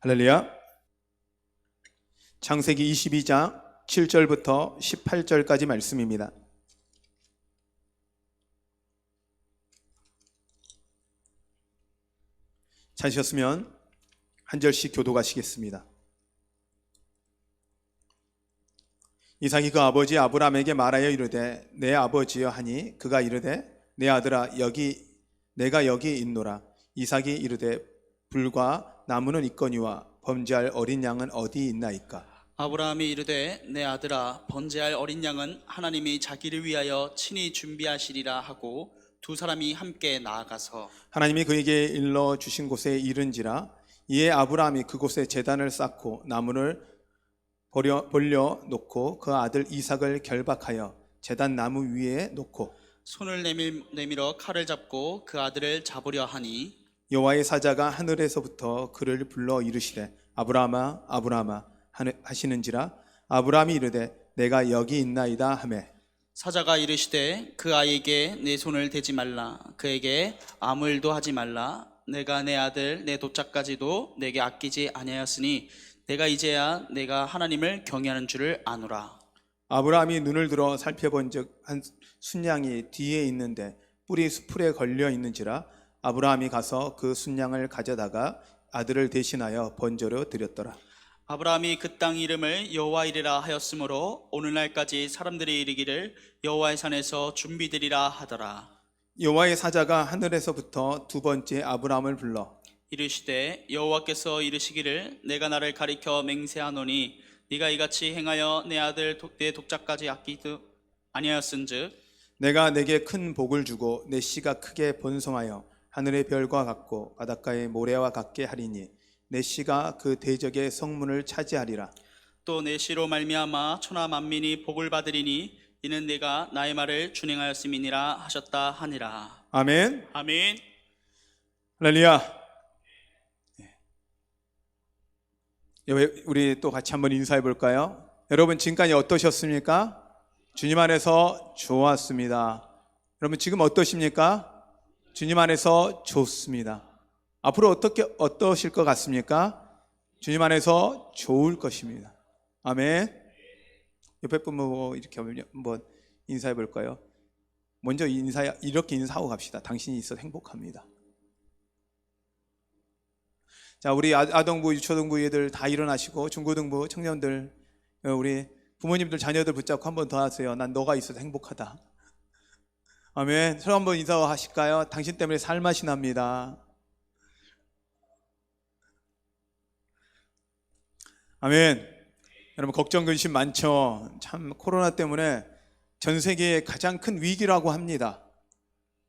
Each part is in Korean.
할렐루야. 창세기 22장 7절부터 18절까지 말씀입니다. 찾으셨으면 한 절씩 교독하시겠습니다. 이삭이 그 아버지 아브라함에게 말하여 이르되 내 아버지여 하니 그가 이르되 내 아들아 내가 여기 있노라. 이삭이 이르되 불과 나무는 있거니와 번제할 어린 양은 어디 있나이까. 아브라함이 이르되 내 아들아 번제할 어린 양은 하나님이 자기를 위하여 친히 준비하시리라 하고 두 사람이 함께 나아가서 하나님이 그에게 일러 주신 곳에 이른지라. 이에 아브라함이 그곳에 제단을 쌓고 나무를 벌려 놓고 그 아들 이삭을 결박하여 제단 나무 위에 놓고 손을 내밀어 칼을 잡고 그 아들을 잡으려 하니 여호와의 사자가 하늘에서부터 그를 불러 이르시되 아브라함아 아브라함아 하시는지라. 아브라함이 이르되 내가 여기 있나이다 하매 사자가 이르시되 그 아이에게 내 손을 대지 말라. 그에게 아무 일도 하지 말라. 내가 내 아들 내 도짝까지도 내게 아끼지 아니하였으니 내가 이제야 내가 하나님을 경외하는 줄을 아노라. 아브라함이 눈을 들어 살펴본즉 한 순양이 뒤에 있는데 뿔이 수풀에 걸려 있는지라. 아브라함이 가서 그 순양을 가져다가 아들을 대신하여 번제로 드렸더라. 아브라함이 그 땅 이름을 여호와이리라 하였으므로 오늘날까지 사람들이 이르기를 여호와의 산에서 준비되리라 하더라. 여호와의 사자가 하늘에서부터 두 번째 아브라함을 불러 이르시되 여호와께서 이르시기를 내가 나를 가리켜 맹세하노니 네가 이같이 행하여 내 아들 내 독자까지 아끼지 아니하였은즉 내가 내게 큰 복을 주고 내 씨가 크게 번성하여 하늘의 별과 같고 바닷가의 모래와 같게 하리니 내 씨가 그 대적의 성문을 차지하리라. 또 내 씨로 말미암아 천하 만민이 복을 받으리니 이는 내가 나의 말을 준행하였음이니라 하셨다 하니라. 아멘. 아멘. 할렐루야. 우리 또 같이 한번 인사해 볼까요? 여러분 지금까지 어떠셨습니까? 주님 안에서 좋았습니다. 여러분 지금 어떠십니까? 주님 안에서 좋습니다. 앞으로 어떠실 것 같습니까? 주님 안에서 좋을 것입니다. 아멘. 옆에 분 보고 이렇게 한번 인사해 볼까요? 먼저 이렇게 인사하고 갑시다. 당신이 있어서 행복합니다. 자, 우리 아동부, 유초등부 애들 다 일어나시고 중고등부 청년들, 우리 부모님들 자녀들 붙잡고 한 번 더 하세요. 난 너가 있어서 행복하다. 아멘. 서로 한번 인사하실까요? 당신 때문에 살맛이 납니다. 아멘. 여러분 걱정 근심 많죠. 참 코로나 때문에 전 세계의 가장 큰 위기라고 합니다.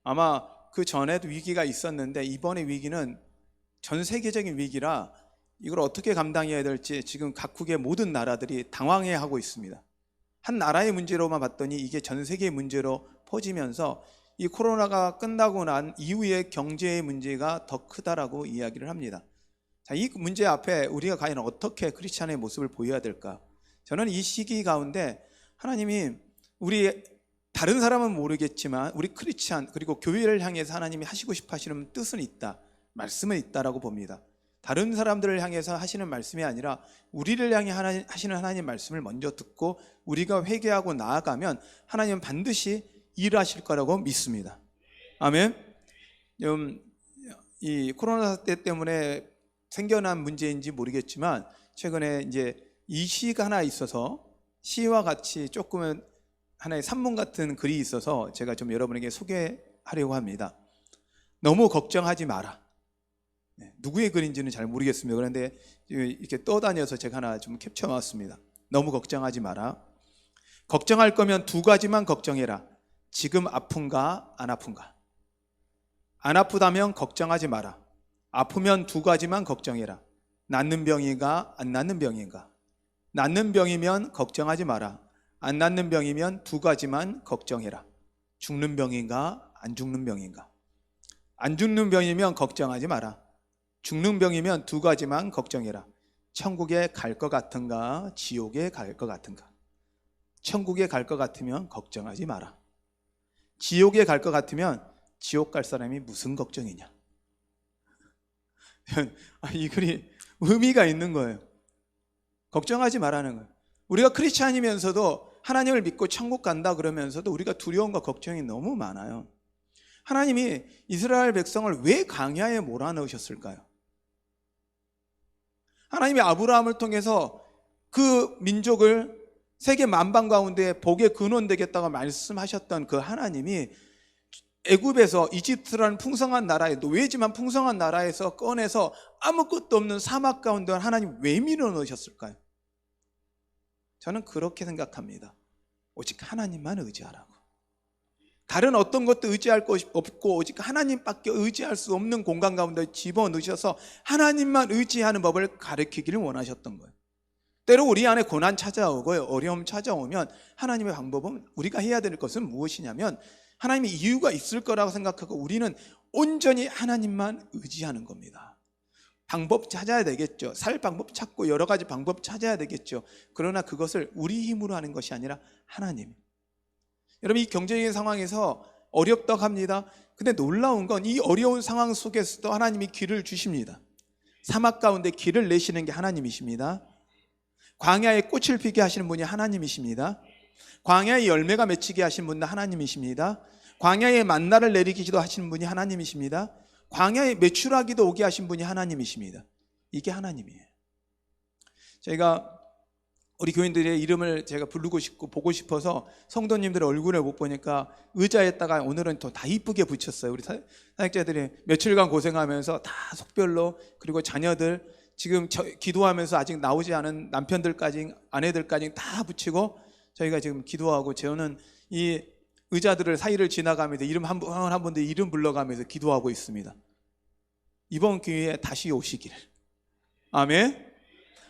아마 그 전에도 위기가 있었는데 이번의 위기는 전 세계적인 위기라 이걸 어떻게 감당해야 될지 지금 각국의 모든 나라들이 당황해하고 있습니다. 한 나라의 문제로만 봤더니 이게 전 세계의 문제로 퍼지면서 이 코로나가 끝나고 난 이후의 경제의 문제가 더 크다라고 이야기를 합니다. 자, 이 문제 앞에 우리가 과연 어떻게 크리스찬의 모습을 보여야 될까? 저는 이 시기 가운데 하나님이 우리 다른 사람은 모르겠지만 우리 크리스찬 그리고 교회를 향해서 하나님이 하시고 싶어 하시는 뜻은 있다. 말씀은 있다라고 봅니다. 다른 사람들을 향해서 하시는 말씀이 아니라 우리를 향해 하시는 하나님 말씀을 먼저 듣고 우리가 회개하고 나아가면 하나님은 반드시 일하실 거라고 믿습니다. 아멘. 이 코로나 때문에 생겨난 문제인지 모르겠지만 최근에 이제 이 시가 하나 있어서 시와 같이 조금은 하나의 산문 같은 글이 있어서 제가 좀 여러분에게 소개하려고 합니다. 너무 걱정하지 마라. 누구의 글인지는 잘 모르겠습니다. 그런데 이렇게 떠다녀서 제가 하나 좀 캡처해 왔습니다. 너무 걱정하지 마라. 걱정할 거면 두 가지만 걱정해라. 지금 아픈가 안 아픈가. 안 아프다면 걱정하지 마라. 아프면 두 가지만 걱정해라. 낫는 병인가 안 낫는 병인가. 낫는 병이면 걱정하지 마라. 안 낫는 병이면 두 가지만 걱정해라. 죽는 병인가 안 죽는 병인가. 안 죽는 병이면 걱정하지 마라. 죽는 병이면 두 가지만 걱정해라. 천국에 갈 것 같은가 지옥에 갈 것 같은가. 천국에 갈 것 같으면 걱정하지 마라. 지옥에 갈 것 같으면 지옥 갈 사람이 무슨 걱정이냐. 이 글이 의미가 있는 거예요. 걱정하지 말라는 거예요. 우리가 크리스찬이면서도 하나님을 믿고 천국 간다 그러면서도 우리가 두려움과 걱정이 너무 많아요. 하나님이 이스라엘 백성을 왜 광야에 몰아넣으셨을까요? 하나님이 아브라함을 통해서 그 민족을 세계 만방 가운데 복의 근원 되겠다고 말씀하셨던 그 하나님이 애굽에서, 이집트라는 풍성한 나라에, 노예지만 풍성한 나라에서 꺼내서 아무것도 없는 사막 가운데 하나님 왜 밀어넣으셨을까요? 저는 그렇게 생각합니다. 오직 하나님만 의지하라고. 다른 어떤 것도 의지할 것이 없고 오직 하나님밖에 의지할 수 없는 공간 가운데 집어넣으셔서 하나님만 의지하는 법을 가르치기를 원하셨던 거예요. 때로 우리 안에 고난 찾아오고 어려움 찾아오면 하나님의 방법은, 우리가 해야 될 것은 무엇이냐면 하나님의 이유가 있을 거라고 생각하고 우리는 온전히 하나님만 의지하는 겁니다. 방법 찾아야 되겠죠. 살 방법 찾고 여러 가지 방법 찾아야 되겠죠. 그러나 그것을 우리 힘으로 하는 것이 아니라 하나님. 여러분, 이 경제적인 상황에서 어렵다고 합니다. 근데 놀라운 건 이 어려운 상황 속에서도 하나님이 길을 주십니다. 사막 가운데 길을 내시는 게 하나님이십니다. 광야에 꽃을 피게 하시는 분이 하나님이십니다. 광야에 열매가 맺히게 하신 분도 하나님이십니다. 광야에 만나를 내리기도 하시는 분이 하나님이십니다. 광야에 메추라기도 오게 하신 분이 하나님이십니다. 이게 하나님이에요. 제가 우리 교인들의 이름을 제가 부르고 싶고 보고 싶어서 성도님들의 얼굴을 못 보니까 의자에다가 오늘은 더 다 이쁘게 붙였어요. 우리 사역자들이 며칠간 고생하면서 다 속별로, 그리고 자녀들 지금 기도하면서 아직 나오지 않은 남편들까지, 아내들까지 다 붙이고 저희가 지금 기도하고, 저는 이 의자들을 사이를 지나가면서 이름 한 분 한 분들 이름 불러가면서 기도하고 있습니다. 이번 기회에 다시 오시길. 아멘.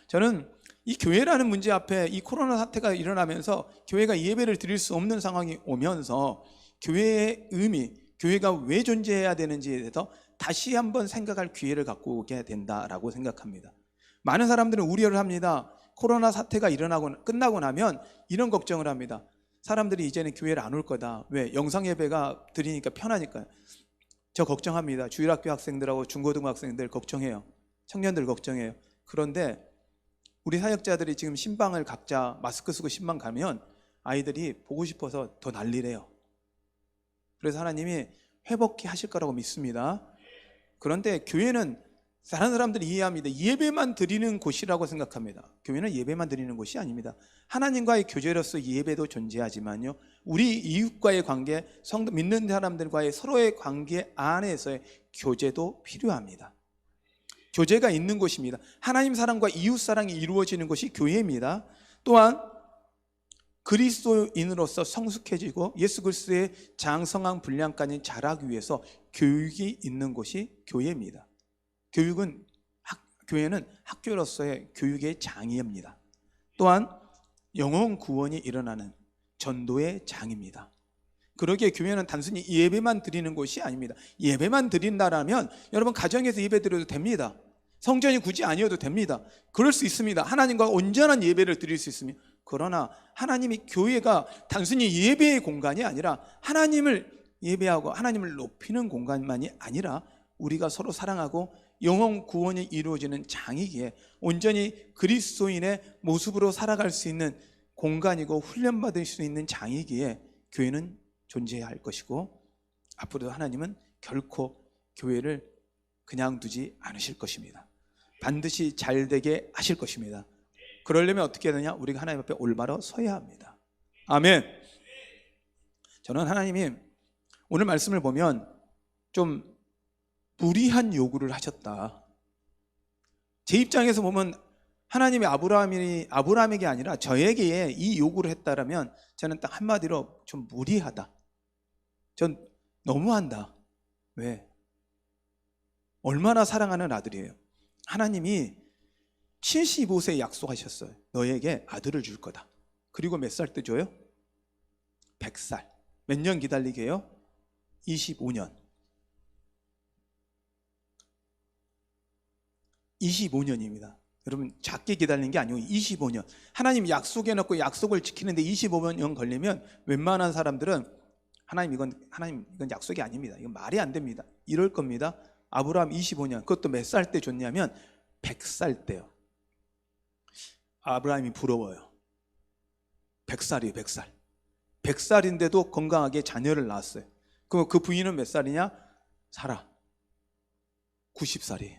저는 이 교회라는 문제 앞에 이 코로나 사태가 일어나면서 교회가 예배를 드릴 수 없는 상황이 오면서 교회의 의미, 교회가 왜 존재해야 되는지에 대해서 다시 한번 생각할 기회를 갖고 오게 된다라고 생각합니다. 많은 사람들은 우려를 합니다. 코로나 사태가 끝나고 나면 이런 걱정을 합니다. 사람들이 이제는 교회를 안 올 거다. 왜? 영상 예배가 드리니까 편하니까요. 저 걱정합니다. 주일학교 학생들하고 중고등학생들 걱정해요. 청년들 걱정해요. 그런데 우리 사역자들이 지금 신방을 각자 마스크 쓰고 신방 가면 아이들이 보고 싶어서 더 난리래요. 그래서 하나님이 회복해 하실 거라고 믿습니다. 그런데 교회는 다른 사람들이 이해합니다. 예배만 드리는 곳이라고 생각합니다. 교회는 예배만 드리는 곳이 아닙니다. 하나님과의 교제로서 예배도 존재하지만요, 우리 이웃과의 관계, 성도 믿는 사람들과의 서로의 관계 안에서의 교제도 필요합니다. 교제가 있는 곳입니다. 하나님 사랑과 이웃 사랑이 이루어지는 곳이 교회입니다. 또한 그리스도인으로서 성숙해지고 예수 그리스도의 장성한 분량까지 자라기 위해서 교육이 있는 곳이 교회입니다. 교회는 학교로서의 교육의 장입니다. 또한 영혼 구원이 일어나는 전도의 장입니다. 그러기에 교회는 단순히 예배만 드리는 곳이 아닙니다. 예배만 드린다라면 여러분 가정에서 예배 드려도 됩니다. 성전이 굳이 아니어도 됩니다. 그럴 수 있습니다. 하나님과 온전한 예배를 드릴 수 있습니다. 그러나 하나님이, 교회가 단순히 예배의 공간이 아니라 하나님을 예배하고 하나님을 높이는 공간만이 아니라 우리가 서로 사랑하고 영혼 구원이 이루어지는 장이기에 온전히 그리스도인의 모습으로 살아갈 수 있는 공간이고 훈련받을 수 있는 장이기에 교회는 존재해야 할 것이고, 앞으로도 하나님은 결코 교회를 그냥 두지 않으실 것입니다. 반드시 잘 되게 하실 것입니다. 그러려면 어떻게 해야 되냐? 우리가 하나님 앞에 올바로 서야 합니다. 아멘. 저는 하나님이 오늘 말씀을 보면 좀 무리한 요구를 하셨다. 제 입장에서 보면 하나님이 아브라함에게 아니라 저에게 이 요구를 했다라면 저는 딱 한마디로 좀 무리하다. 전 너무한다. 왜? 얼마나 사랑하는 아들이에요. 하나님이 75세에 약속하셨어요. 너에게 아들을 줄 거다. 그리고 몇 살 때 줘요? 100살. 몇 년 기다리게 해요? 25년. 25년입니다. 여러분, 작게 기다리는 게 아니고 25년. 하나님 약속해놓고 약속을 지키는데 25년 걸리면 웬만한 사람들은 하나님 이건 약속이 아닙니다. 이건 말이 안 됩니다. 이럴 겁니다. 아브라함 25년. 그것도 몇 살 때 줬냐면 100살 때요. 아브라함이 부러워요. 100살이에요, 100살. 100살인데도 건강하게 자녀를 낳았어요. 그럼 그 부인은 몇 살이냐? 사라. 90살이에요.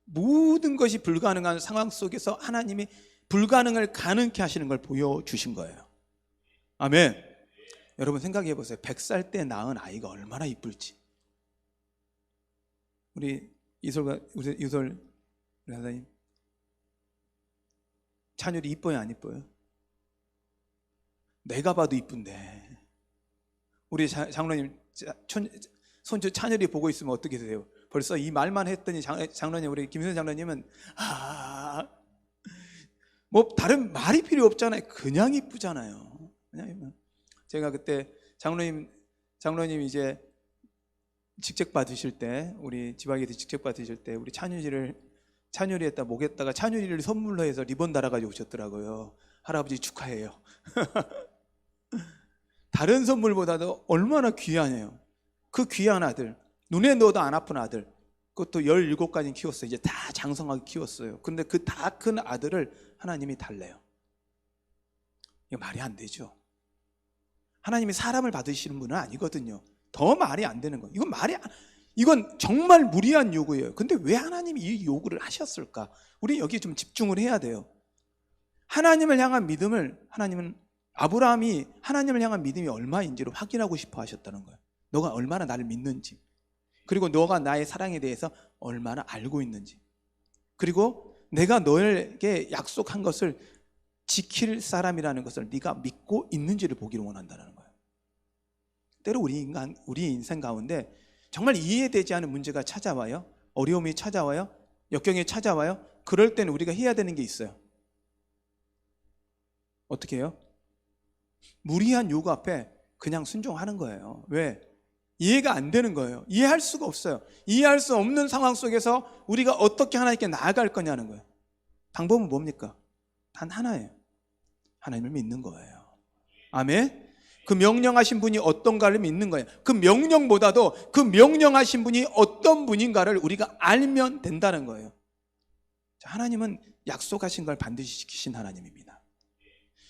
모든 것이 불가능한 상황 속에서 하나님이 불가능을 가능케 하시는 걸 보여주신 거예요. 아멘. 여러분 생각해 보세요. 100살 때 낳은 아이가 얼마나 이쁠지. 우리 이솔 선생님, 찬율이 이뻐요, 안 이뻐요? 내가 봐도 이쁜데 우리 장로님 손주 찬율이 보고 있으면 어떻게 되세요? 벌써 이 말만 했더니 장로님, 우리 김선 장로님은 뭐 다른 말이 필요 없잖아요. 그냥 이쁘잖아요. 그냥. 제가 그때 장로님 이제 직책 받으실 때, 우리 지방에서 직책 받으실 때 우리 찬율이에다 목에다가 찬율이를 선물로 해서 리본 달아가지고 오셨더라고요. 할아버지 축하해요. 다른 선물보다도 얼마나 귀하네요. 그 귀한 아들, 눈에 넣어도 안 아픈 아들, 그것도 17가지 키웠어요. 이제 다 장성하게 키웠어요. 그런데 그 다 큰 아들을 하나님이 달래요. 이거 말이 안 되죠. 하나님이 사람을 받으시는 분은 아니거든요. 더 말이 안 되는 거예요. 이건 정말 무리한 요구예요. 근데 왜 하나님이 이 요구를 하셨을까? 우리 여기 좀 집중을 해야 돼요. 하나님을 향한 믿음을, 아브라함이 하나님을 향한 믿음이 얼마인지를 확인하고 싶어 하셨다는 거예요. 너가 얼마나 나를 믿는지, 그리고 너가 나의 사랑에 대해서 얼마나 알고 있는지, 그리고 내가 너에게 약속한 것을 지킬 사람이라는 것을 네가 믿고 있는지를 보기를 원한다는 거예요. 때로 우리 인생 가운데 정말 이해되지 않은 문제가 찾아와요. 어려움이 찾아와요. 역경이 찾아와요. 그럴 때는 우리가 해야 되는 게 있어요. 어떻게 해요? 무리한 요구 앞에 그냥 순종하는 거예요. 왜? 이해가 안 되는 거예요. 이해할 수가 없어요. 이해할 수 없는 상황 속에서 우리가 어떻게 하나님께 나아갈 거냐는 거예요. 방법은 뭡니까? 단 하나예요. 하나님을 믿는 거예요. 아멘. 그 명령하신 분이 어떤가를 믿는 거예요. 그 명령보다도 그 명령하신 분이 어떤 분인가를 우리가 알면 된다는 거예요. 하나님은 약속하신 걸 반드시 지키신 하나님입니다.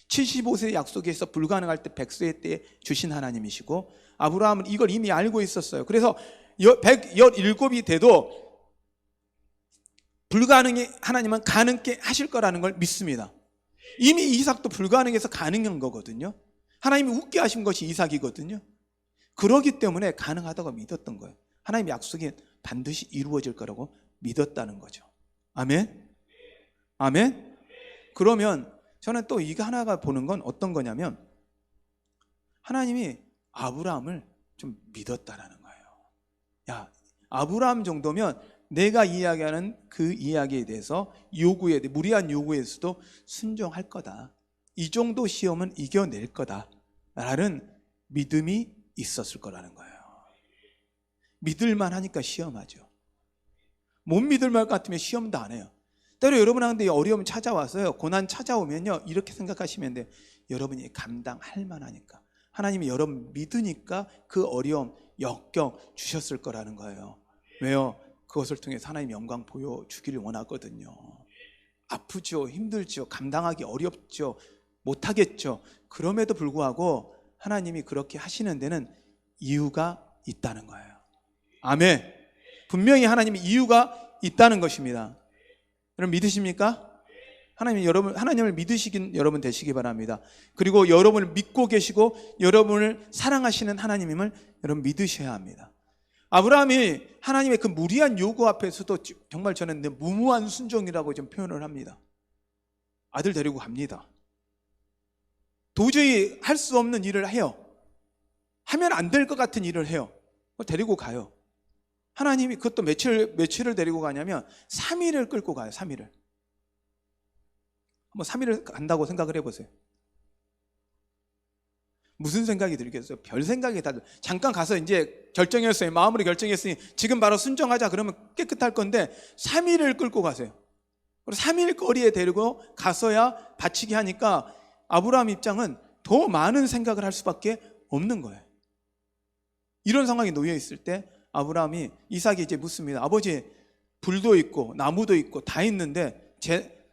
75세 약속에서 불가능할 때 100세 때 주신 하나님이시고, 아브라함은 이걸 이미 알고 있었어요. 그래서 117이 돼도 불가능이 하나님은 가능케 하실 거라는 걸 믿습니다. 이미 이삭도 불가능해서 가능한 거거든요. 하나님이 웃게 하신 것이 이삭이거든요. 그러기 때문에 가능하다고 믿었던 거예요. 하나님의 약속이 반드시 이루어질 거라고 믿었다는 거죠. 아멘? 아멘? 그러면 저는 또 이거 하나가 보는 건 어떤 거냐면, 하나님이 아브라함을 좀 믿었다라는 거예요. 야, 아브라함 정도면 내가 이야기하는 그 이야기에 대해서 무리한 요구에서도 순종할 거다. 이 정도 시험은 이겨낼 거다 라는 믿음이 있었을 거라는 거예요. 믿을만 하니까 시험하죠. 못 믿을만 것 같으면 시험도 안 해요. 때로 여러분한테 어려움 찾아와서요, 고난 찾아오면요, 이렇게 생각하시면 돼요. 여러분이 감당할 만하니까, 하나님이 여러분 믿으니까 그 어려움, 역경 주셨을 거라는 거예요. 왜요? 그것을 통해서 하나님 영광 보여주기를 원하거든요. 아프죠, 힘들죠, 감당하기 어렵죠, 못하겠죠. 그럼에도 불구하고 하나님이 그렇게 하시는 데는 이유가 있다는 거예요. 아멘. 분명히 하나님이 이유가 있다는 것입니다. 여러분 믿으십니까? 하나님을 믿으시긴 여러분 되시기 바랍니다. 그리고 여러분을 믿고 계시고 여러분을 사랑하시는 하나님임을 여러분 믿으셔야 합니다. 아브라함이 하나님의 그 무리한 요구 앞에서도 정말 저는 무모한 순종이라고 좀 표현을 합니다. 아들 데리고 갑니다. 도저히 할 수 없는 일을 해요. 하면 안 될 것 같은 일을 해요. 데리고 가요. 하나님이 그것도 며칠을 데리고 가냐면 3일을 끌고 가요. 3일을. 한번 3일을 간다고 생각을 해보세요. 무슨 생각이 들겠어요? 별 생각이 다 들어요. 잠깐 가서 이제 결정했어요. 마음으로 결정했으니 지금 바로 순종하자 그러면 깨끗할 건데 3일을 끌고 가세요. 3일 거리에 데리고 가서야 바치게 하니까 아브라함 입장은 더 많은 생각을 할 수밖에 없는 거예요. 이런 상황에 놓여 있을 때 아브라함이 이삭이 이제 묻습니다. 아버지, 불도 있고 나무도 있고 다 있는데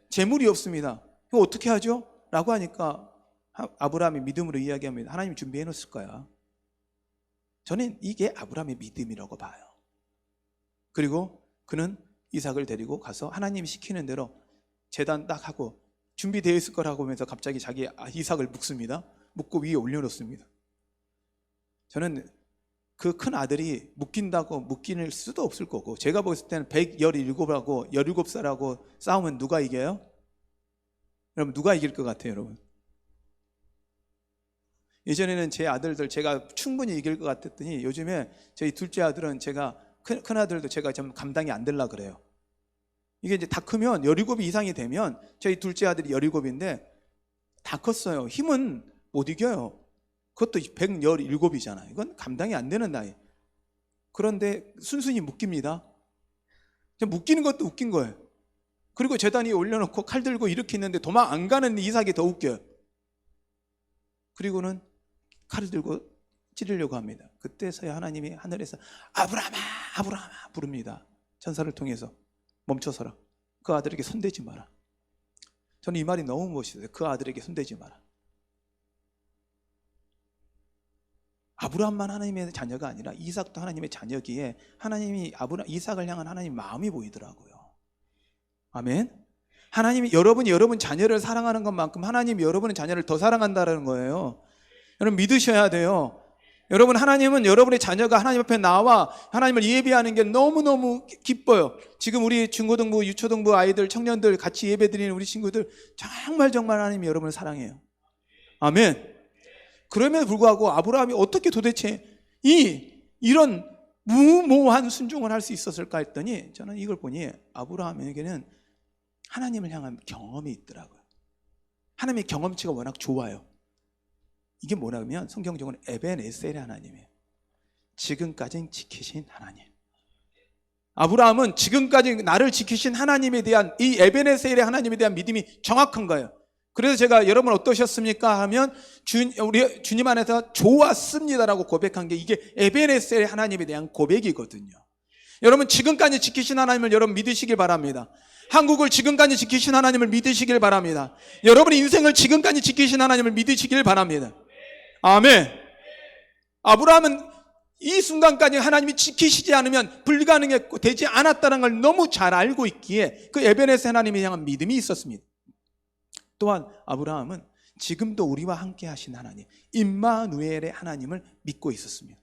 재물이 없습니다. 이거 어떻게 하죠? 라고 하니까 아브라함이 믿음으로 이야기합니다. 하나님이 준비해 놓았을 거야. 저는 이게 아브라함의 믿음이라고 봐요. 그리고 그는 이삭을 데리고 가서 하나님이 시키는 대로 제단 딱 하고 준비되어 있을 거라고 하면서 갑자기 자기 이삭을 묶습니다. 묶고 위에 올려놓습니다. 저는 그 큰 아들이 묶인다고 묶일 수도 없을 거고, 제가 봤을 때는 117하고 17살하고 싸우면 누가 이겨요? 여러분, 누가 이길 것 같아요, 여러분? 예전에는 제 아들들 제가 충분히 이길 것 같았더니 요즘에 저희 둘째 아들은 제가 큰 아들도 제가 좀 감당이 안 되려 그래요. 이게 이제 다 크면 17 이상이 되면, 저희 둘째 아들이 17인데 다 컸어요. 힘은 못 이겨요. 그것도 117이잖아요. 이건 감당이 안 되는 나이. 그런데 순순히 묶입니다. 묶이는 것도 웃긴 거예요. 그리고 재단 위에 올려놓고 칼 들고 이렇게 있는데 도망 안 가는 이삭이 더 웃겨요. 그리고는 칼을 들고 찌르려고 합니다. 그때서야 하나님이 하늘에서 아브라함아, 아브라함아 부릅니다. 천사를 통해서 멈춰서라. 그 아들에게 손대지 마라. 저는 이 말이 너무 멋있어요. 그 아들에게 손대지 마라. 아브라함만 하나님의 자녀가 아니라 이삭도 하나님의 자녀기에 하나님이 이삭을 향한 하나님의 마음이 보이더라고요. 아멘. 하나님이 여러분 자녀를 사랑하는 것만큼 하나님이 여러분의 자녀를 더 사랑한다는 거예요. 여러분 믿으셔야 돼요. 여러분, 하나님은 여러분의 자녀가 하나님 앞에 나와 하나님을 예배하는 게 너무너무 기뻐요. 지금 우리 중고등부, 유초등부 아이들, 청년들 같이 예배드리는 우리 친구들 정말 하나님이 여러분을 사랑해요. 아멘. 그럼에도 불구하고 아브라함이 어떻게 도대체 이런 무모한 순종을 할 수 있었을까 했더니, 저는 이걸 보니 아브라함에게는 하나님을 향한 경험이 있더라고요. 하나님의 경험치가 워낙 좋아요. 이게 뭐냐면 성경적으로 에벤에셀의 하나님이에요. 지금까지 지키신 하나님. 아브라함은 지금까지 나를 지키신 하나님에 대한 이 에벤에셀의 하나님에 대한 믿음이 정확한 거예요. 그래서 제가 여러분 어떠셨습니까? 하면 우리 주님 안에서 좋았습니다라고 고백한 게 이게 에벤에셀의 하나님에 대한 고백이거든요. 여러분, 지금까지 지키신 하나님을 여러분 믿으시길 바랍니다. 한국을 지금까지 지키신 하나님을 믿으시길 바랍니다. 여러분의 인생을 지금까지 지키신 하나님을 믿으시길 바랍니다. 아멘. 아브라함은 이 순간까지 하나님이 지키시지 않으면 불가능했고 되지 않았다는 걸 너무 잘 알고 있기에 그 에벤에셀 하나님에 향한 믿음이 있었습니다. 또한 아브라함은 지금도 우리와 함께 하신 하나님, 임마누엘의 하나님을 믿고 있었습니다.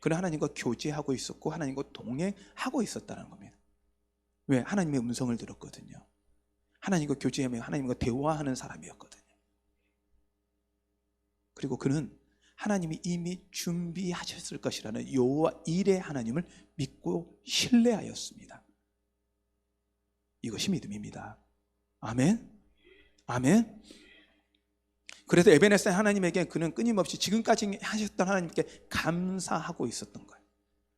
그는 하나님과 교제하고 있었고 하나님과 동행하고 있었다는 겁니다. 왜? 하나님의 음성을 들었거든요. 하나님과 교제하며 하나님과 대화하는 사람이었거든요. 그리고 그는 하나님이 이미 준비하셨을 것이라는 여호와 일의 하나님을 믿고 신뢰하였습니다. 이것이 믿음입니다. 아멘. 아멘. 그래서 에벤에셀 하나님에게 그는 끊임없이 지금까지 하셨던 하나님께 감사하고 있었던 거예요.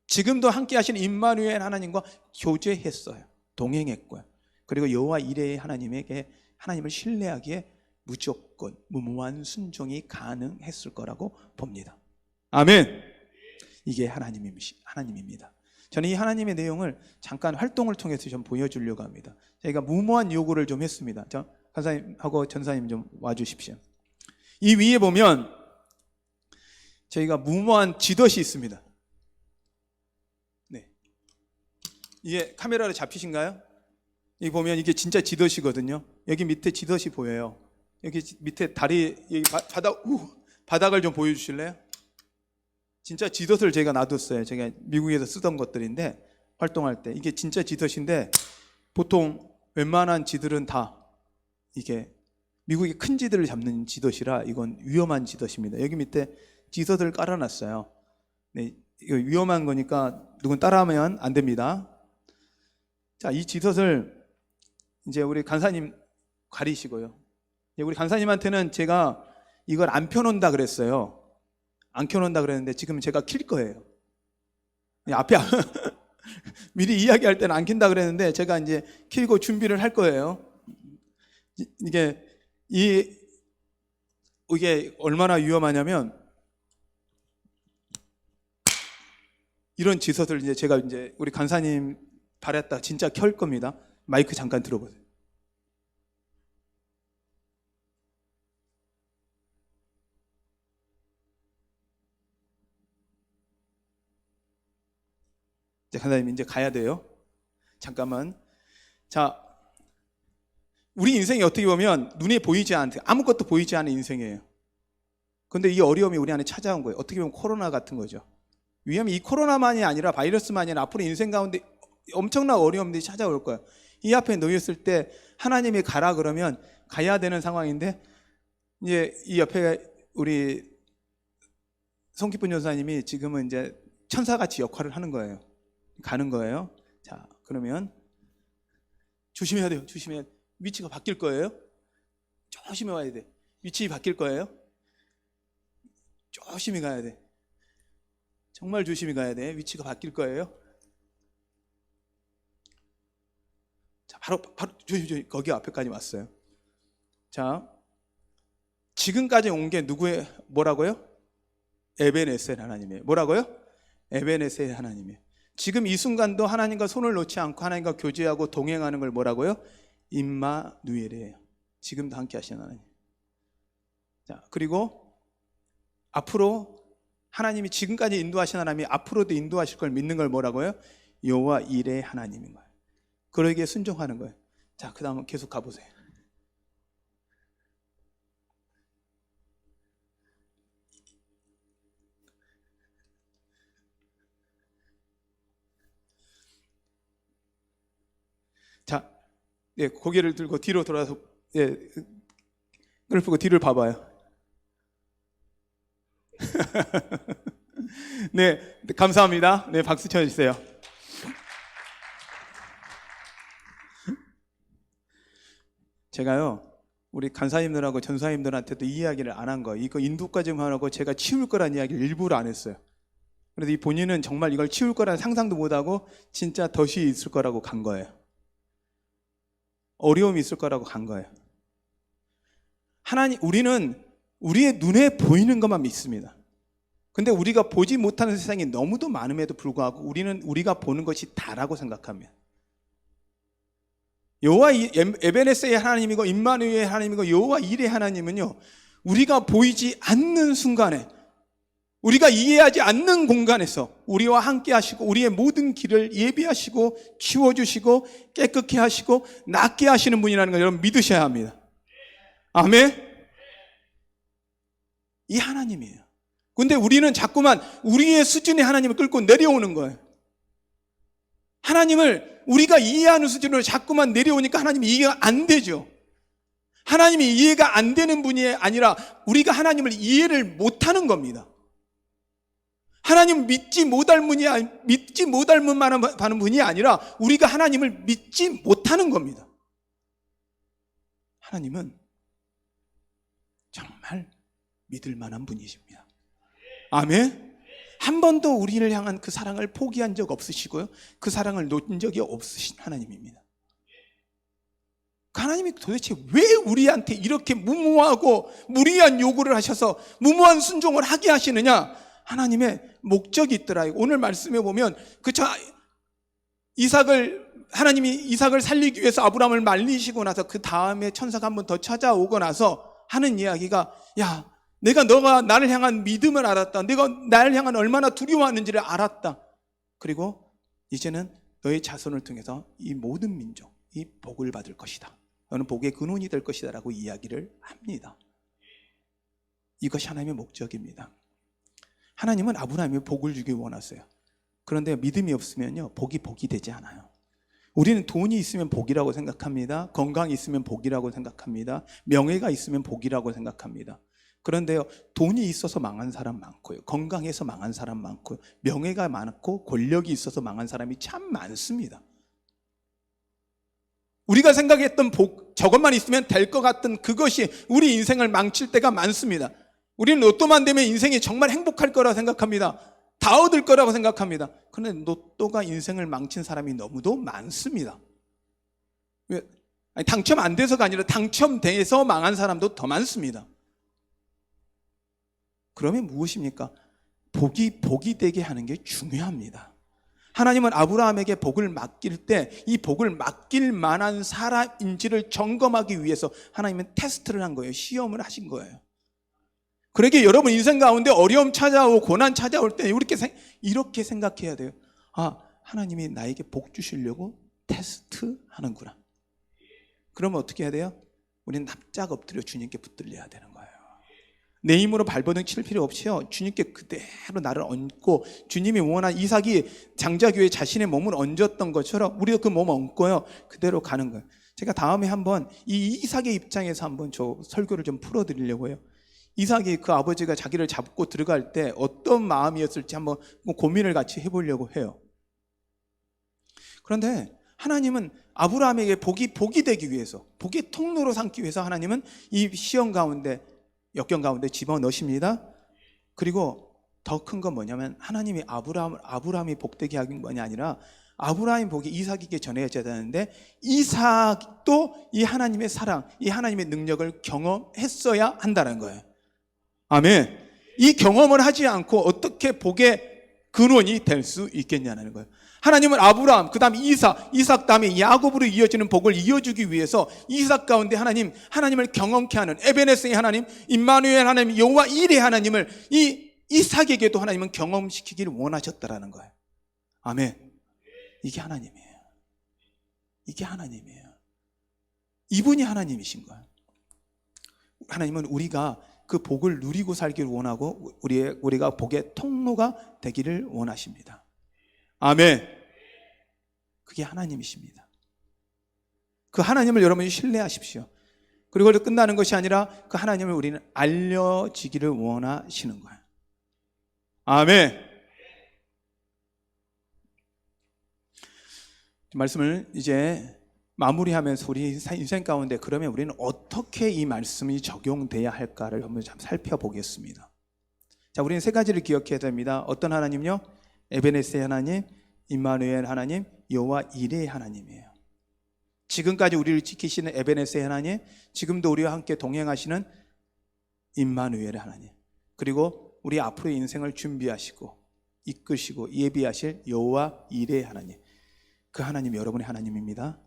지금도 함께 하시는 임마누엘 하나님과 교제했어요. 동행했고요. 그리고 여호와 이레의 하나님에게 하나님을 신뢰하기에 무조건 무모한 순종이 가능했을 거라고 봅니다. 아멘. 이게 하나님입니다. 저는 이 하나님의 내용을 잠깐 활동을 통해서 좀 보여주려고 합니다. 저희가 무모한 요구를 좀 했습니다. 간사님하고 전사님 좀 와주십시오. 이 위에 보면 저희가 무모한 지덫이 있습니다. 네, 이게 카메라로 잡히신가요? 여기 보면 이게 진짜 지덫이거든요. 여기 밑에 지덫이 보여요. 여기 밑에 다리, 여기 바닥을 좀 보여주실래요? 진짜 지덫을 제가 놔뒀어요. 제가 미국에서 쓰던 것들인데, 활동할 때 이게 진짜 지덫인데, 보통 웬만한 지들은 다 이게 미국의 큰 지들을 잡는 지덫이라 이건 위험한 지덫입니다. 여기 밑에 지덫을 깔아놨어요. 네, 이거 위험한 거니까 누군 따라하면 안 됩니다. 자, 이 지덫을 이제 우리 간사님 가리시고요. 우리 간사님한테는 제가 이걸 안 펴놓는다 그랬어요. 안 켜놓는다 그랬는데 지금 제가 킬 거예요. 앞에 미리 이야기할 때는 안 킨다 그랬는데 제가 이제 켜고 준비를 할 거예요. 이게 얼마나 위험하냐면, 이런 지섯을 이제 제가 이제 우리 간사님 바랬다 진짜 켤 겁니다. 마이크 잠깐 들어보세요. 이제 간사님 이제 가야 돼요. 잠깐만. 자, 우리 인생이 어떻게 보면 눈에 보이지 않는, 아무것도 보이지 않는 인생이에요. 근데 이 어려움이 우리 안에 찾아온 거예요. 어떻게 보면 코로나 같은 거죠. 왜냐하면 이 코로나만이 아니라 바이러스만이 아니라 앞으로 인생 가운데 엄청난 어려움들이 찾아올 거예요. 이 앞에 놓였을 때 하나님이 가라 그러면 가야 되는 상황인데, 이제 이 옆에 우리 송기쁜 전사님이 지금은 이제 천사같이 역할을 하는 거예요. 가는 거예요. 자, 그러면 조심해야 돼요. 조심해야 돼요. 위치가 바뀔 거예요. 조심히 와야 돼. 위치 바뀔 거예요. 조심히 가야 돼. 정말 조심히 가야 돼. 위치가 바뀔 거예요. 자, 바로 조심 거기 앞에까지 왔어요. 자, 지금까지 온 게 누구의 뭐라고요? 에베네셀 하나님이에요. 뭐라고요? 에베네셀 하나님이에요. 지금 이 순간도 하나님과 손을 놓지 않고 하나님과 교제하고 동행하는 걸 뭐라고요? 임마누엘이에요. 지금도 함께 하시는 하나님. 자, 그리고 앞으로 하나님이 지금까지 인도하신 하나님이 앞으로도 인도하실 걸 믿는 걸 뭐라고요? 여호와 이레 하나님인 거예요. 그러기에 순종하는 거예요. 자, 그 다음 계속 가보세요. 자, 예, 고개를 들고 뒤로 돌아서, 예, 그걸 보고 뒤를 봐봐요. 네, 감사합니다. 네, 박수 쳐주세요. 제가요, 우리 간사님들하고 전사님들한테도 이 이야기를 안 한 거예요. 이거 인도까지만 하고 제가 치울 거란 이야기를 일부러 안 했어요. 그래서 이 본인은 정말 이걸 치울 거라는 상상도 못하고 진짜 덫이 있을 거라고 간 거예요. 어려움이 있을 거라고 간 거예요. 하나님, 우리는 우리의 눈에 보이는 것만 믿습니다. 근데 우리가 보지 못하는 세상이 너무도 많음에도 불구하고 우리는 우리가 보는 것이 다라고 생각합니다. 여호와 에베네셀의 하나님이고 임마누엘의 하나님이고 여호와 이레 하나님은요, 우리가 보이지 않는 순간에, 우리가 이해하지 않는 공간에서 우리와 함께 하시고 우리의 모든 길을 예비하시고 치워주시고 깨끗게 하시고 낫게 하시는 분이라는 걸 여러분 믿으셔야 합니다. 아멘. 이 하나님이에요. 근데 우리는 자꾸만 우리의 수준의 하나님을 끌고 내려오는 거예요. 하나님을 우리가 이해하는 수준으로 자꾸만 내려오니까 하나님이 이해가 안 되죠. 하나님이 이해가 안 되는 분이 아니라 우리가 하나님을 이해를 못하는 겁니다. 하나님 믿지 못할 만한 분이 아니라 우리가 하나님을 믿지 못하는 겁니다. 하나님은 정말 믿을 만한 분이십니다. 아멘. 한 번도 우리를 향한 그 사랑을 포기한 적 없으시고요, 그 사랑을 놓은 적이 없으신 하나님입니다. 그 하나님이 도대체 왜 우리한테 이렇게 무모하고 무리한 요구를 하셔서 무모한 순종을 하게 하시느냐? 하나님의 목적이 있더라. 오늘 말씀에 보면 하나님이 이삭을 살리기 위해서 아브라함을 말리시고 나서 그 다음에 천사가 한 번 더 찾아오고 나서 하는 이야기가, 야, 너가 나를 향한 믿음을 알았다. 내가 나를 향한 얼마나 두려워하는지를 알았다. 그리고 이제는 너의 자손을 통해서 이 모든 민족이 복을 받을 것이다. 너는 복의 근원이 될 것이다 라고 이야기를 합니다. 이것이 하나님의 목적입니다. 하나님은 아브라함이 복을 주기 원하세요. 그런데 믿음이 없으면요, 복이 되지 않아요. 우리는 돈이 있으면 복이라고 생각합니다. 건강이 있으면 복이라고 생각합니다. 명예가 있으면 복이라고 생각합니다. 그런데요, 돈이 있어서 망한 사람 많고요, 건강해서 망한 사람 많고요, 명예가 많고 권력이 있어서 망한 사람이 참 많습니다. 우리가 생각했던 복, 저것만 있으면 될 것 같던 그것이 우리 인생을 망칠 때가 많습니다. 우리는 로또만 되면 인생이 정말 행복할 거라고 생각합니다. 다 얻을 거라고 생각합니다. 그런데 로또가 인생을 망친 사람이 너무도 많습니다. 당첨 안 돼서가 아니라 당첨돼서 망한 사람도 더 많습니다. 그러면 무엇입니까? 복이 되게 하는 게 중요합니다. 하나님은 아브라함에게 복을 맡길 때 이 복을 맡길 만한 사람인지를 점검하기 위해서 하나님은 테스트를 한 거예요. 시험을 하신 거예요. 그러기에 여러분 인생 가운데 어려움 찾아오고 고난 찾아올 때 이렇게 생각해야 돼요. 아, 하나님이 나에게 복 주시려고 테스트하는구나. 그러면 어떻게 해야 돼요? 우리는 납작 엎드려 주님께 붙들려야 되는 거예요. 내 힘으로 발버둥 칠 필요 없이요, 주님께 그대로 나를 얹고, 주님이 원한 이삭이 장자교에 자신의 몸을 얹었던 것처럼 우리도 그 몸을 얹고요, 그대로 가는 거예요. 제가 다음에 한번 이 이삭의 입장에서 한번 저 설교를 좀 풀어드리려고 해요. 이삭이 그 아버지가 자기를 잡고 들어갈 때 어떤 마음이었을지 한번 고민을 같이 해보려고 해요. 그런데 하나님은 아브라함에게 복이 되기 위해서, 복의 통로로 삼기 위해서 하나님은 이 시험 가운데, 역경 가운데 집어넣으십니다. 그리고 더 큰 건 뭐냐면 하나님이 아브라함이 복되게 하는 것이 아니라 아브라함의 복이 이삭에게 전해져야 되는데 이삭도 이 하나님의 사랑, 이 하나님의 능력을 경험했어야 한다는 거예요. 아멘. 이 경험을 하지 않고 어떻게 복의 근원이 될 수 있겠냐는 거예요. 하나님은 아브라함, 그 다음에 이삭 다음에 야곱으로 이어지는 복을 이어주기 위해서 이삭 가운데 하나님을 경험케 하는 에베네스의 하나님, 임마누엘 하나님, 여호와 이레 하나님을 이 이삭에게도 하나님은 경험시키기를 원하셨다라는 거예요. 아멘. 이게 하나님이에요. 이게 하나님이에요. 이분이 하나님이신 거예요. 하나님은 우리가 그 복을 누리고 살기를 원하고 우리가 복의 통로가 되기를 원하십니다. 아멘. 그게 하나님이십니다. 그 하나님을 여러분이 신뢰하십시오. 그리고 끝나는 것이 아니라 그 하나님을 우리는 알려지기를 원하시는 거예요. 아멘. 말씀을 이제 마무리하면서 우리 인생 가운데 그러면 우리는 어떻게 이 말씀이 적용돼야 할까를 한번 좀 살펴보겠습니다. 자, 우리는 세 가지를 기억해야 됩니다. 어떤 하나님요? 에베네스의 하나님, 임마누엘 하나님, 여호와 이레의 하나님이에요. 지금까지 우리를 지키시는 에베네스의 하나님, 지금도 우리와 함께 동행하시는 임마누엘의 하나님, 그리고 우리 앞으로의 인생을 준비하시고 이끄시고 예비하실 여호와 이레의 하나님, 그 하나님이 여러분의 하나님입니다.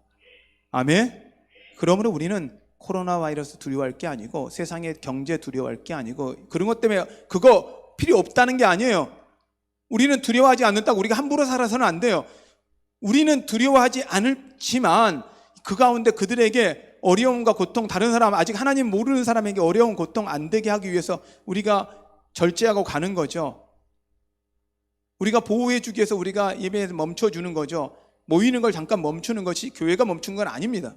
아멘. 그러므로 우리는 코로나 바이러스 두려워할 게 아니고 세상의 경제 두려워할 게 아니고 그런 것 때문에 그거 필요 없다는 게 아니에요. 우리는 두려워하지 않는다고 우리가 함부로 살아서는 안 돼요. 우리는 두려워하지 않지만 그 가운데 그들에게 어려움과 고통, 다른 사람, 아직 하나님 모르는 사람에게 어려운 고통 안 되게 하기 위해서 우리가 절제하고 가는 거죠. 우리가 보호해 주기 위해서 우리가 예배에서 멈춰주는 거죠. 모이는 걸 잠깐 멈추는 것이 교회가 멈춘 건 아닙니다.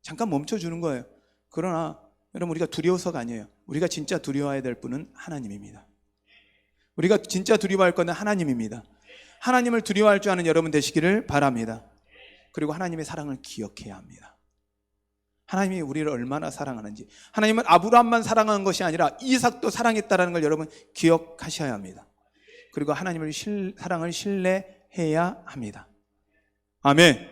잠깐 멈춰주는 거예요. 그러나 여러분, 우리가 두려워서가 아니에요. 우리가 진짜 두려워해야 될 분은 하나님입니다. 우리가 진짜 두려워할 것은 하나님입니다. 하나님을 두려워할 줄 아는 여러분 되시기를 바랍니다. 그리고 하나님의 사랑을 기억해야 합니다. 하나님이 우리를 얼마나 사랑하는지, 하나님은 아브라함만 사랑한 것이 아니라 이삭도 사랑했다는 걸 여러분 기억하셔야 합니다. 그리고 하나님을 사랑을 신뢰해야 합니다. 아멘.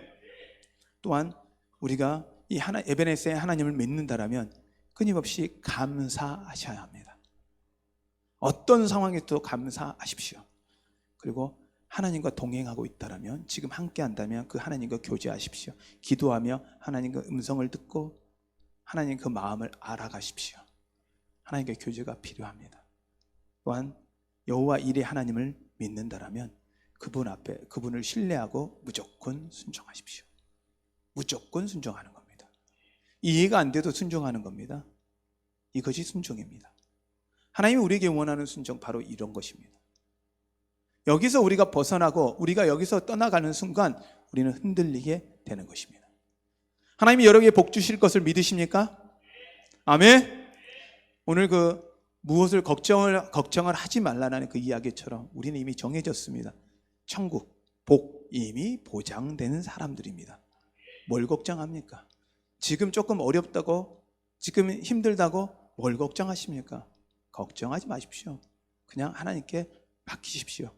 또한 우리가 이 에베네스의 하나님을 믿는다라면 끊임없이 감사하셔야 합니다. 어떤 상황에도 감사하십시오. 그리고 하나님과 동행하고 있다라면, 지금 함께 한다면 그 하나님과 교제하십시오. 기도하며 하나님과 음성을 듣고 하나님 그 마음을 알아가십시오. 하나님과 교제가 필요합니다. 또한 여호와 이레 하나님을 믿는다라면 그분 앞에, 그분을 신뢰하고 무조건 순종하십시오. 무조건 순종하는 겁니다. 이해가 안 돼도 순종하는 겁니다. 이것이 순종입니다. 하나님이 우리에게 원하는 순종, 바로 이런 것입니다. 여기서 우리가 벗어나고 우리가 여기서 떠나가는 순간 우리는 흔들리게 되는 것입니다. 하나님이 여러분에게 복 주실 것을 믿으십니까? 아멘. 오늘 그 무엇을 걱정을 하지 말라는 그 이야기처럼 우리는 이미 정해졌습니다. 천국, 복 이미 보장되는 사람들입니다. 뭘 걱정합니까? 지금 조금 어렵다고, 지금 힘들다고 뭘 걱정하십니까? 걱정하지 마십시오. 그냥 하나님께 맡기십시오.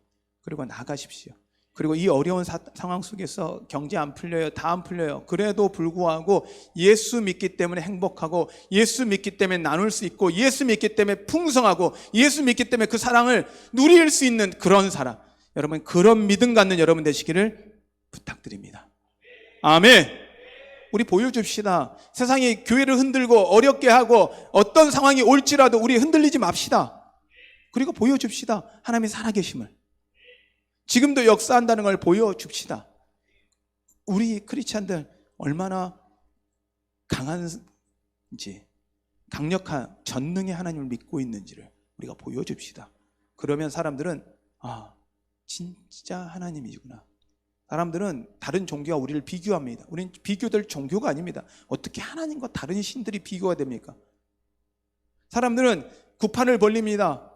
그리고 나가십시오. 그리고 이 어려운 상황 속에서 경제 안 풀려요, 다 안 풀려요. 그래도 불구하고 예수 믿기 때문에 행복하고, 예수 믿기 때문에 나눌 수 있고, 예수 믿기 때문에 풍성하고, 예수 믿기 때문에 그 사랑을 누릴 수 있는 그런 사람, 여러분 그런 믿음 갖는 여러분 되시기를 부탁드립니다. 아멘. 우리 보여줍시다. 세상이 교회를 흔들고 어렵게 하고 어떤 상황이 올지라도 우리 흔들리지 맙시다. 그리고 보여줍시다. 하나님의 살아계심을. 지금도 역사한다는 걸 보여줍시다. 우리 크리스찬들 얼마나 강한지, 강력한 전능의 하나님을 믿고 있는지를 우리가 보여줍시다. 그러면 사람들은 진짜 하나님이구나. 사람들은 다른 종교와 우리를 비교합니다. 우리는 비교될 종교가 아닙니다. 어떻게 하나님과 다른 신들이 비교가 됩니까? 사람들은 구판을 벌립니다.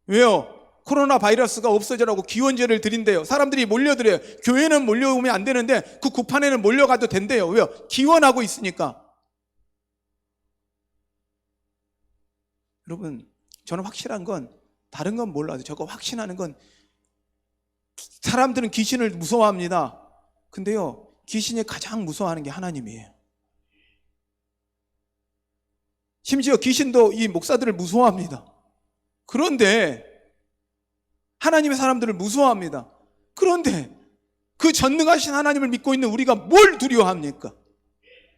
왜요? 코로나 바이러스가 없어지라고 기원제를 드린대요. 사람들이 몰려들어요. 교회는 몰려오면 안 되는데 그 구판에는 몰려가도 된대요. 왜요? 기원하고 있으니까. 여러분, 저는 확실한 건 다른 건 몰라도 저거 확신하는 건 사람들은 귀신을 무서워합니다. 근데요, 귀신이 가장 무서워하는 게 하나님이에요. 심지어 귀신도 이 목사들을 무서워합니다. 그런데 하나님의 사람들을 무서워합니다. 그런데 그 전능하신 하나님을 믿고 있는 우리가 뭘 두려워합니까?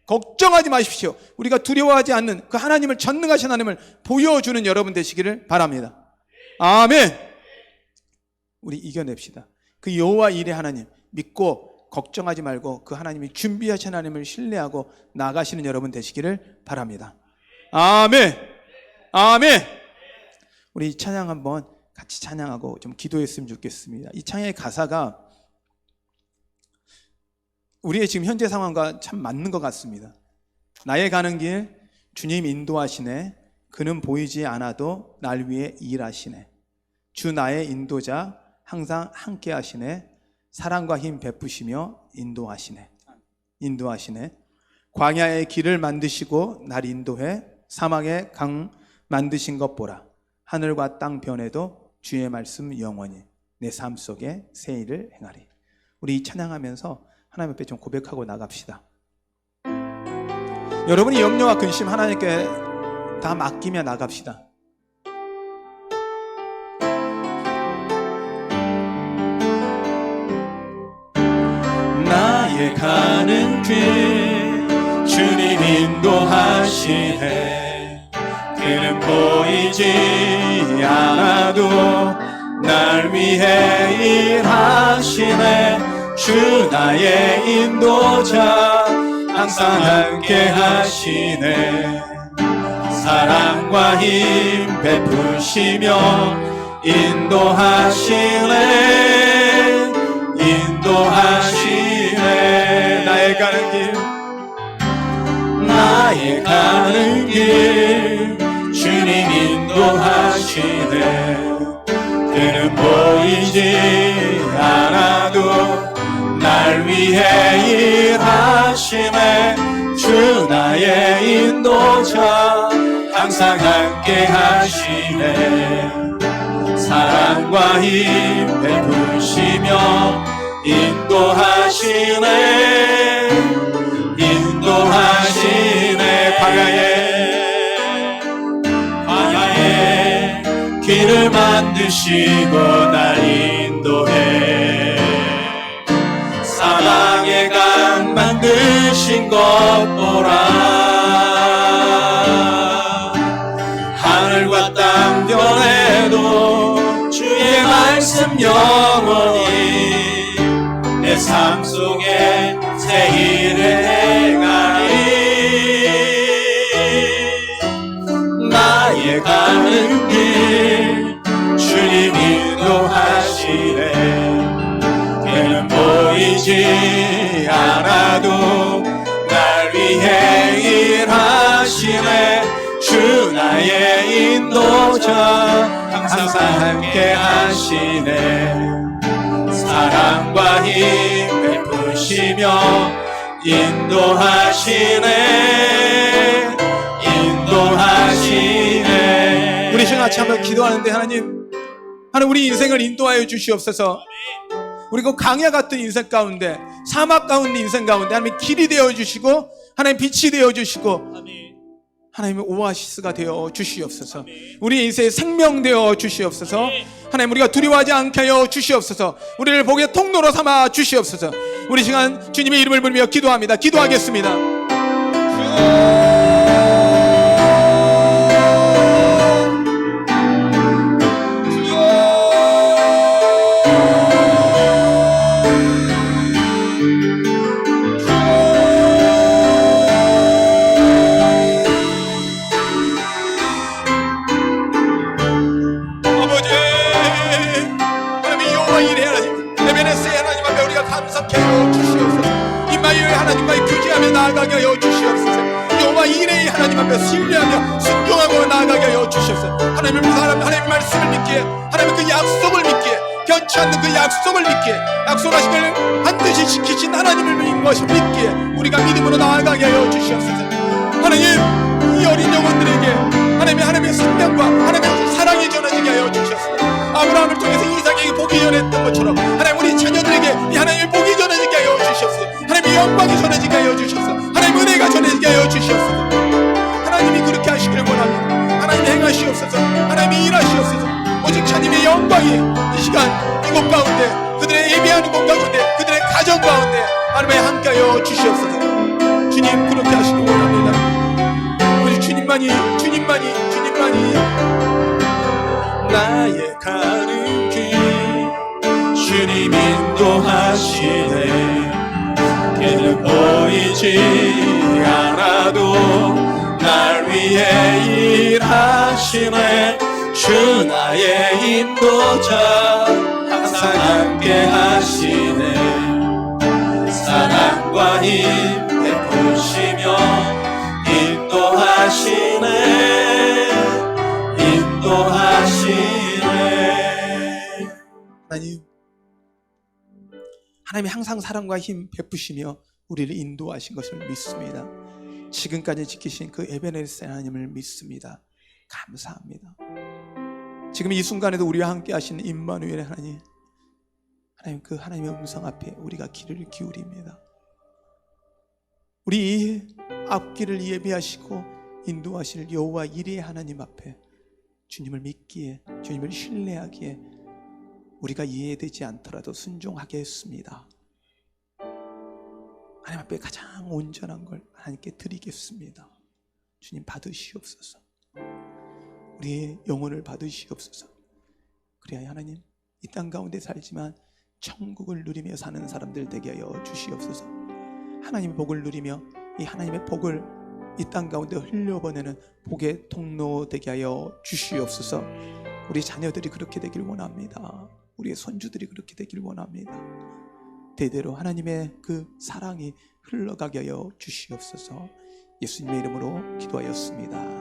걱정하지 마십시오. 우리가 두려워하지 않는 그 하나님을, 전능하신 하나님을 보여주는 여러분 되시기를 바랍니다. 아멘. 우리 이겨냅시다. 그 여호와 일의 하나님 믿고 걱정하지 말고 그 하나님이 준비하신 하나님을 신뢰하고 나가시는 여러분 되시기를 바랍니다. 아멘. 아멘. 우리 이 찬양 한번 같이 찬양하고 좀 기도했으면 좋겠습니다. 이 찬양의 가사가 우리의 지금 현재 상황과 참 맞는 것 같습니다. 나의 가는 길 주님 인도하시네. 그는 보이지 않아도 날 위해 일하시네. 주 나의 인도자 항상 함께 하시네. 사랑과 힘 베푸시며 인도하시네. 인도하시네. 광야의 길을 만드시고 날 인도해. 사막의 강 만드신 것 보라. 하늘과 땅 변해도 주의 말씀 영원히 내 삶 속에 새 일을 행하리. 우리 이 찬양하면서 하나님 앞에 좀 고백하고 나갑시다. 여러분이 염려와 근심 하나님께 다 맡기며 나갑시다. 나의 가는 길 주님 인도하시네. 그는 보이지 않아도 날 위해 일하시네. 주 나의 인도자 항상 함께 하시네. 사랑과 힘 베푸시며 인도하시네. 인도하시네. 나의 가는 길 나의 가는 길 주님 인도하시네. 그는 보이지 않아도 날 위해 일하시네. 주 나의 인도자 항상 함께 하시네. 사랑과 힘 베푸시며 인도하시네. 인도하시네. 광야에 길을 만드시고 날 인도해. 사랑의 강 만드신 것 보라. 하늘과 땅 변해도 주의 말씀 영원히 내 삶 속에 새 일을 행하리. 나의 가는 길 주님 인도하시네. 그는 보이지 않아도 날 위해 일하시네. 주 나의 인도자 항상 함께 하시네. 사랑과 힘 베푸시며 인도하시네. 인도하시네. 우리 시간 같이 한번 기도하는데 하나님 우리 인생을 인도하여 주시옵소서. 우리 그 강야 같은 인생 가운데, 사막 가운데 인생 가운데 하나님 길이 되어 주시고 하나님 빛이 되어 주시고 하나님의 오아시스가 되어 주시옵소서. 우리 인생의 생명 되어 주시옵소서. 하나님, 우리가 두려워하지 않게 하여 주시옵소서. 우리를 복의 통로로 삼아 주시옵소서. 우리 시간 주님의 이름을 부르며 기도합니다. 기도하겠습니다. 나아가게 하여 주시옵소서. 여호와 이레의 하나님 앞에 신뢰하며 순종하고 나아가게 하여 주시옵소서. 하나님의 말씀을 믿기에, 하나님의 그 약속을 믿기에, 변치 않는 그 약속을 믿기에, 약속하신 걸 반드시 지키신 하나님을 믿는 것을 믿기에 우리가 믿음으로 나아가게 하여 주시옵소서. 하나님, 이 어린 영혼들에게 하나님의 생명과 하나님의 사랑이 전해지게 하여 주시옵소서. 아브라함을 통해서 이삭에게 복이 전했던 것처럼 하나님, 우리 자녀들에게 이 하나님의 복이 전해지게 하여 주시옵소서. 하나님의 영광이 전해지게 하여 주시옵소서. 하나님의 은혜가 전해지게 하여 주시옵소서. 하나님이 그렇게 하시기를 원합니다. 하나님이 행하시옵소서. 하나님이 일하시옵소서. 오직 하나님의 영광이 이 시간 이곳 가운데, 그들의 예배하는 곳 가운데, 그들의 가정 가운데 하나님의 함께하여 주시옵소서. 주님, 그렇게 하시기 원합니다. 오직 주님만이 나의 가는 길 주님 인도하시네. 길은 보이지 않아도 날 위해 일하시네. 주 나의 인도자 항상 함께 하시네. 사랑과 힘 베푸시며 인도하시네. 하나님이 항상 사랑과 힘 베푸시며 우리를 인도하신 것을 믿습니다. 지금까지 지키신 그 에베네셀 하나님을 믿습니다. 감사합니다. 지금 이 순간에도 우리와 함께 하신 임마누엘 하나님, 그 하나님의 음성 앞에 우리가 귀를 기울입니다. 우리 앞길을 예비하시고 인도하실 여호와 이레의 하나님 앞에 주님을 믿기에, 주님을 신뢰하기에 우리가 이해되지 않더라도 순종하게 했습니다. 하나님 앞에 가장 온전한 걸 하나님께 드리겠습니다. 주님, 받으시옵소서. 우리의 영혼을 받으시옵소서. 그래야 하나님, 이 땅 가운데 살지만 천국을 누리며 사는 사람들 되게 하여 주시옵소서. 하나님의 복을 누리며 이 하나님의 복을 이 땅 가운데 흘려보내는 복의 통로 되게 하여 주시옵소서. 우리 자녀들이 그렇게 되길 원합니다. 우리의 손주들이 그렇게 되길 원합니다. 대대로 하나님의 그 사랑이 흘러가게 하여 주시옵소서. 예수님의 이름으로 기도하였습니다.